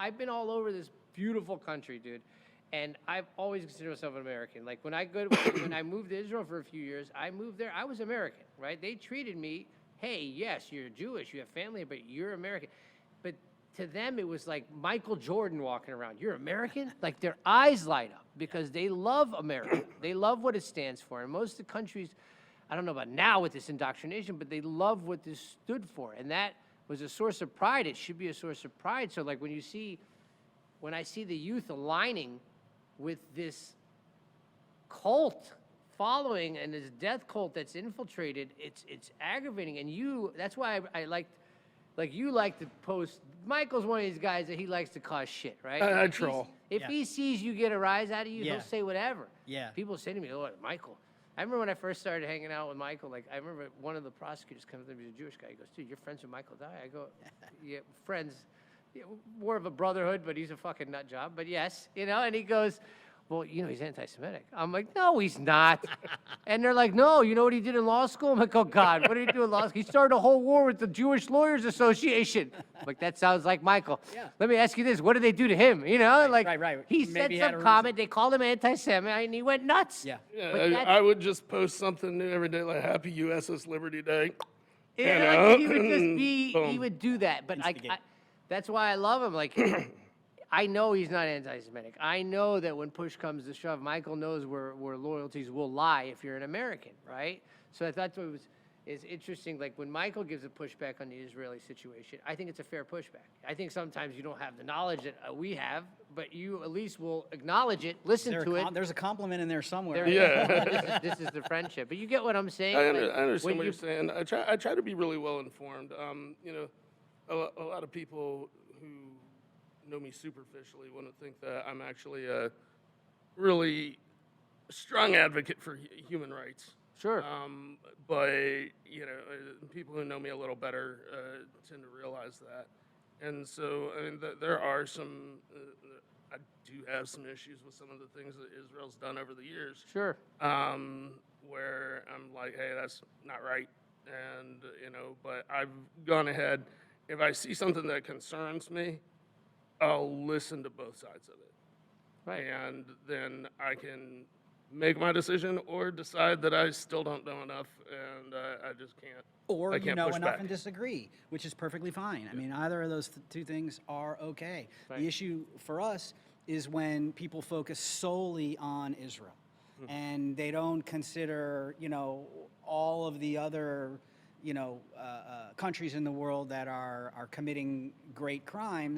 I've been all over this beautiful country, dude. And I've always considered myself an American. Like when I moved to Israel for a few years, I moved there, I was American, right? They treated me, hey, yes, you're Jewish, you have family, but you're American. But to them, it was like Michael Jordan walking around. You're American? Like their eyes light up because they love America. They love what it stands for. And most of the countries, I don't know about now with this indoctrination, but they love what this stood for. And that was a source of pride. It should be a source of pride. So like when I see the youth aligning with this cult following and this death cult that's infiltrated, it's aggravating. And that's why I liked, like you like to post, Michael's one of these guys that he likes to cause shit, right? I troll. If he sees you get a rise out of you, Yeah. he'll say whatever. Yeah. People say to me, oh, Michael. I remember when I first started hanging out with Michael, like I remember one of the prosecutors comes to me, he's a Jewish guy, he goes, dude, you're friends with Michael Dye? I go, yeah, friends. Yeah, more of a brotherhood, but he's a fucking nut job. But yes, and he goes, well, he's anti-Semitic. I'm like, no, he's not. And they're like, no, you know what he did in law school? I'm like, oh, God, what did he do in law school? He started a whole war with the Jewish Lawyers Association. I'm like, that sounds like Michael. Yeah. Let me ask you this. What did they do to him? Right. He Maybe said he had some a comment. They called him anti-Semite, and he went nuts. Yeah. Yeah, But I would just post something new every day, like Happy U.S. Liberty Day. Yeah, like, he would just be, Boom. he would do that. But that's why I love him. Like, I know he's not anti-Semitic. I know that when push comes to shove, Michael knows where loyalties will lie if you're an American, right? So I thought it's interesting. Like when Michael gives a pushback on the Israeli situation, I think it's a fair pushback. I think sometimes you don't have the knowledge that we have, but you at least will acknowledge it, listen to it. There's a compliment in there somewhere. Yeah. This is the friendship. But you get what I'm saying? I Like, understand when what you're saying. I try to be really well informed. A lot of people who know me superficially wouldn't think that I'm actually a really strong advocate for human rights. Sure. But people who know me a little better tend to realize that. And so, I mean, there are some. I do have some issues with some of the things that Israel's done over the years. Sure. Where I'm like, hey, that's not right. And, but I've gone ahead. If I see something that concerns me, I'll listen to both sides of it. Right. And then I can make my decision or decide that I still don't know enough and I just can't. Or I can't know push enough back. and disagree, which is perfectly fine. I mean, either of those two things are okay. Right. The issue for us is when people focus solely on Israel and they don't consider, all of the other, countries in the world that are committing great crimes